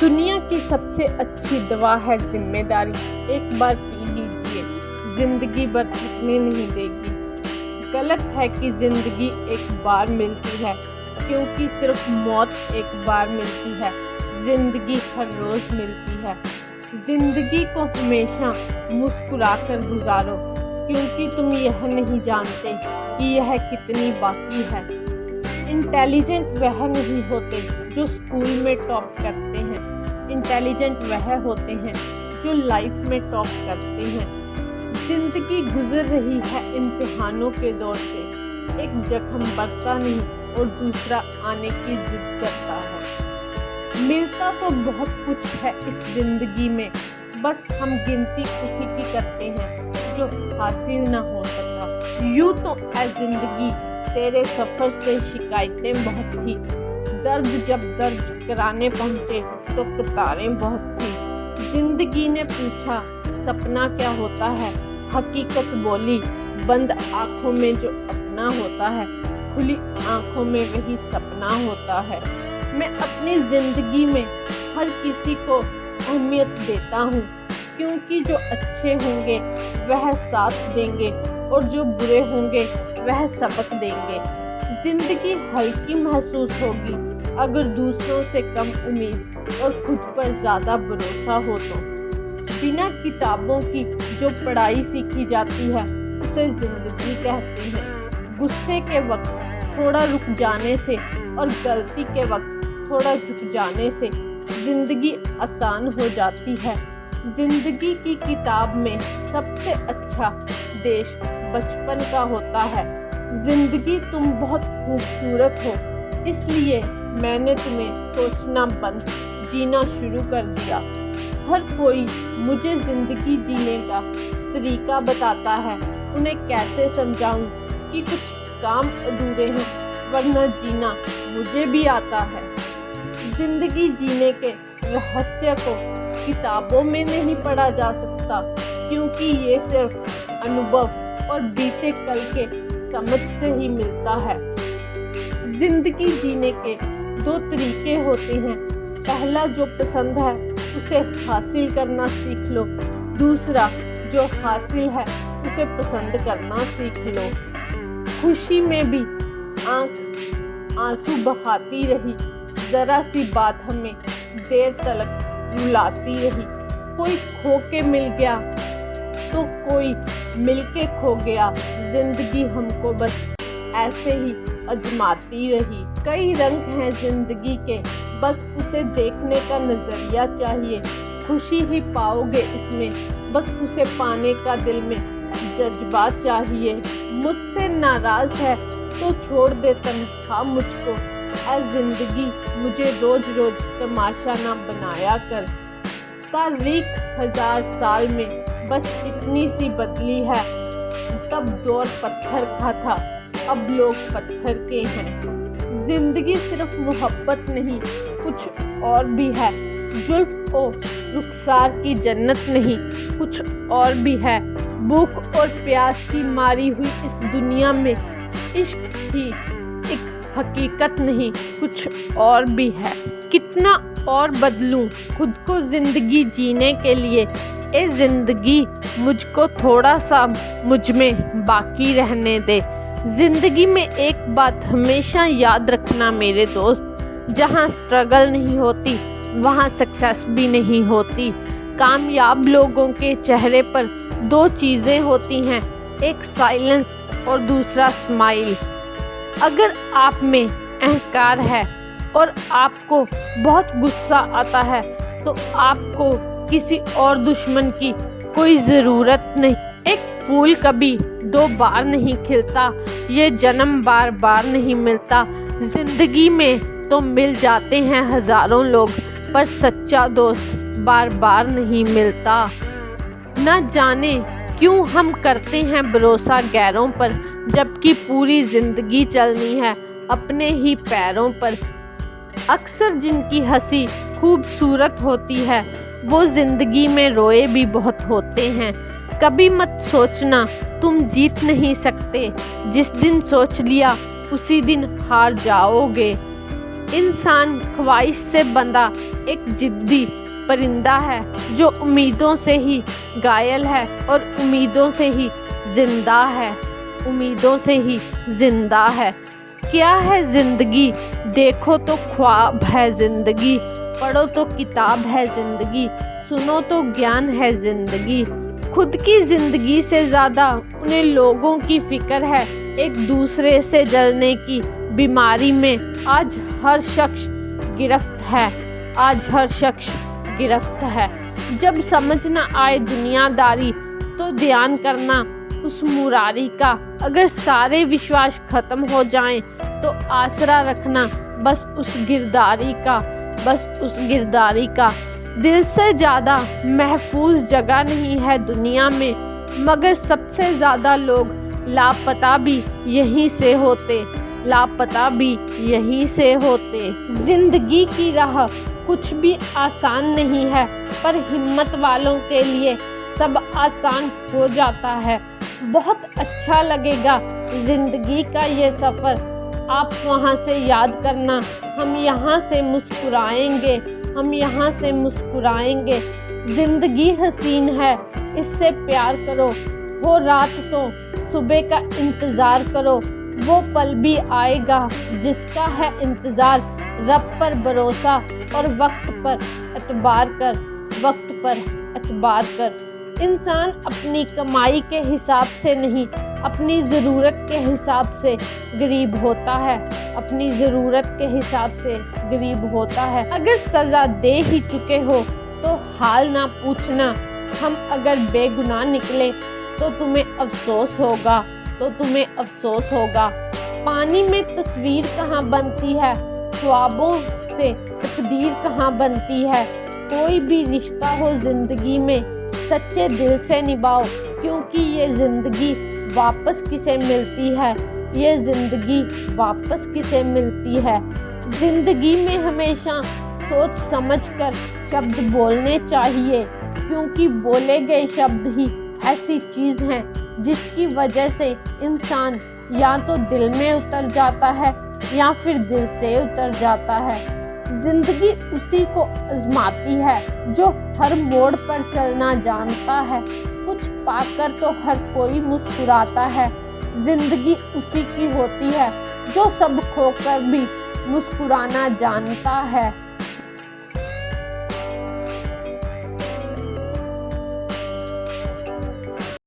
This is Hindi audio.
दुनिया की सबसे अच्छी दवा है जिम्मेदारी। एक बार पी लीजिए, जिंदगी भर थकने नहीं देगी। गलत है कि जिंदगी एक बार मिलती है, क्योंकि सिर्फ मौत एक बार मिलती है। जिंदगी हर रोज मिलती है। जिंदगी को हमेशा मुस्कुराकर गुजारो, क्योंकि तुम यह नहीं जानते कि यह कितनी बाकी है। इंटेलिजेंट वह नहीं होते जो स्कूल में टॉप करते हैं, इंटेलिजेंट वह होते हैं जो लाइफ में टॉप करते हैं। जिंदगी गुजर रही है इम्तिहानों के दौर से, एक जख्म बढ़ता नहीं और दूसरा आने की जिद करता है। मिलता तो बहुत कुछ है इस जिंदगी में, बस हम गिनती उसी की करते हैं जो हासिल ना हो सका। यूं तो ऐ जिंदगी तेरे सफर से शिकायतें बहुत थी, दर्द जब दर्ज कराने पहुँचे तो कतारें बहुत थी। जिंदगी ने पूछा सपना क्या होता है, हकीकत बोली बंद आँखों में जो अपना होता है, खुली आँखों में वही सपना होता है। मैं अपनी जिंदगी में हर किसी को अहमियत देता हूँ, क्योंकि जो अच्छे होंगे वह साथ देंगे और जो बुरे होंगे वह सबक देंगे। जिंदगी हल्की महसूस होगी अगर दूसरों से कम उम्मीद और खुद पर ज़्यादा भरोसा हो तो। बिना किताबों की जो पढ़ाई सीखी जाती है उसे जिंदगी कहते हैं। गुस्से के वक्त थोड़ा रुक जाने से और गलती के वक्त थोड़ा झुक जाने से जिंदगी आसान हो जाती है। जिंदगी की किताब में सबसे अच्छा देश बचपन का होता है। जिंदगी तुम बहुत खूबसूरत हो, इसलिए मैंने तुम्हें सोचना बंद जीना शुरू कर दिया। हर कोई मुझे जिंदगी जीने का तरीका बताता है, उन्हें कैसे समझाऊं कि कुछ काम अधूरे हैं, वरना जीना मुझे भी आता है। जिंदगी जीने के रहस्य को किताबों में नहीं पढ़ा जा सकता, क्योंकि ये सिर्फ अनुभव और बीते कल के समझ से ही मिलता है। जिंदगी जीने के दो तरीके होते हैं, पहला जो पसंद है उसे हासिल करना सीख लो, दूसरा जो हासिल है उसे पसंद करना सीख लो। खुशी में भी आंख आंसू बहाती रही, जरा सी बात हमें देर तलक रुलाती रही। कोई खो के मिल गया तो कोई मिलके खो गया, जिंदगी हमको बस ऐसे ही आजमाती रही। कई रंग हैं जिंदगी के, बस उसे देखने का नजरिया चाहिए। खुशी ही पाओगे इसमें, बस उसे पाने का दिल में जज्बा चाहिए। मुझसे नाराज है तो छोड़ दे तन्हा मुझको, ऐ जिंदगी मुझे रोज रोज तमाशा ना बनाया कर। तारीख 1000 साल में बस इतनी सी बदली है, तब दौर पत्थर का था, अब लोग पत्थर के हैं। जिंदगी सिर्फ मोहब्बत नहीं कुछ और भी है, जुल्फ ओ रुखसार की जन्नत नहीं कुछ और भी है। भूख और प्यास की मारी हुई इस दुनिया में इश्क ही एक हकीकत नहीं कुछ और भी है। कितना और बदलूं खुद को जिंदगी जीने के लिए, ए जिंदगी मुझको थोड़ा सा मुझ में बाकी रहने दे। जिंदगी में एक बात हमेशा याद रखना मेरे दोस्त, जहाँ स्ट्रगल नहीं होती वहाँ सक्सेस भी नहीं होती। कामयाब लोगों के चेहरे पर दो चीज़ें होती हैं, एक साइलेंस और दूसरा स्माइल। अगर आप में अहंकार है और आपको बहुत गुस्सा आता है तो आपको किसी और दुश्मन की कोई ज़रूरत नहीं। एक फूल कभी दो बार नहीं खिलता, ये जन्म बार बार नहीं मिलता। जिंदगी में तो मिल जाते हैं हजारों लोग, पर सच्चा दोस्त बार बार नहीं मिलता। न जाने क्यों हम करते हैं भरोसा गैरों पर, जबकि पूरी जिंदगी चलनी है अपने ही पैरों पर। अक्सर जिनकी हंसी खूबसूरत होती है वो जिंदगी में रोए भी बहुत होते हैं। कभी मत सोचना तुम जीत नहीं सकते, जिस दिन सोच लिया उसी दिन हार जाओगे। इंसान ख्वाहिश से बंधा एक जिद्दी परिंदा है जो उम्मीदों से ही घायल है और उम्मीदों से ही जिंदा है, उम्मीदों से ही जिंदा है। क्या है जिंदगी? देखो तो ख्वाब है जिंदगी, पढ़ो तो किताब है जिंदगी, सुनो तो ज्ञान है जिंदगी। खुद की जिंदगी से ज़्यादा उन्हें लोगों की फिक्र है, एक दूसरे से जलने की बीमारी में आज हर शख्स गिरफ्त है, आज हर शख्स गिरफ्त है। जब समझ न आए दुनियादारी तो ध्यान करना उस मुरारी का, अगर सारे विश्वास खत्म हो जाएं तो आसरा रखना बस उस गिरदारी का, बस उस गिरदारी का। दिल से ज़्यादा महफूज जगह नहीं है दुनिया में, मगर सबसे ज़्यादा लोग लापता भी यहीं से होते, लापता भी यहीं से होते। जिंदगी की राह कुछ भी आसान नहीं है, पर हिम्मत वालों के लिए सब आसान हो जाता है। बहुत अच्छा लगेगा जिंदगी का ये सफ़र, आप वहाँ से याद करना, हम यहाँ से मुस्कुराएंगे, हम यहाँ से मुस्कुराएंगे। ज़िंदगी हसीन है, इससे प्यार करो, हो रात तो सुबह का इंतज़ार करो, वो पल भी आएगा जिसका है इंतज़ार। रब पर भरोसा और वक्त पर एतबार कर, वक्त पर एतबार कर। इंसान अपनी कमाई के हिसाब से नहीं, अपनी ज़रूरत के हिसाब से गरीब होता है, अपनी ज़रूरत के हिसाब से गरीब होता है। अगर सज़ा दे ही चुके हो तो हाल ना पूछना, हम अगर बेगुनाह निकले तो तुम्हें अफसोस होगा, तो तुम्हें अफसोस होगा। पानी में तस्वीर कहाँ बनती है, ख्वाबों से तकदीर कहाँ बनती है। कोई भी रिश्ता हो ज़िंदगी में सच्चे दिल से निभाओ, क्योंकि ये ज़िंदगी वापस किसे मिलती है, ये ज़िंदगी वापस किसे मिलती है। ज़िंदगी में हमेशा सोच समझकर शब्द बोलने चाहिए, क्योंकि बोले गए शब्द ही ऐसी चीज़ हैं जिसकी वजह से इंसान या तो दिल में उतर जाता है या फिर दिल से उतर जाता है। जिंदगी उसी को आजमाती है जो हर मोड़ पर चलना जानता है, कुछ पाकर तो हर कोई मुस्कुराता है। जिंदगी उसी की होती है जो सब खोकर भी मुस्कुराना जानता है।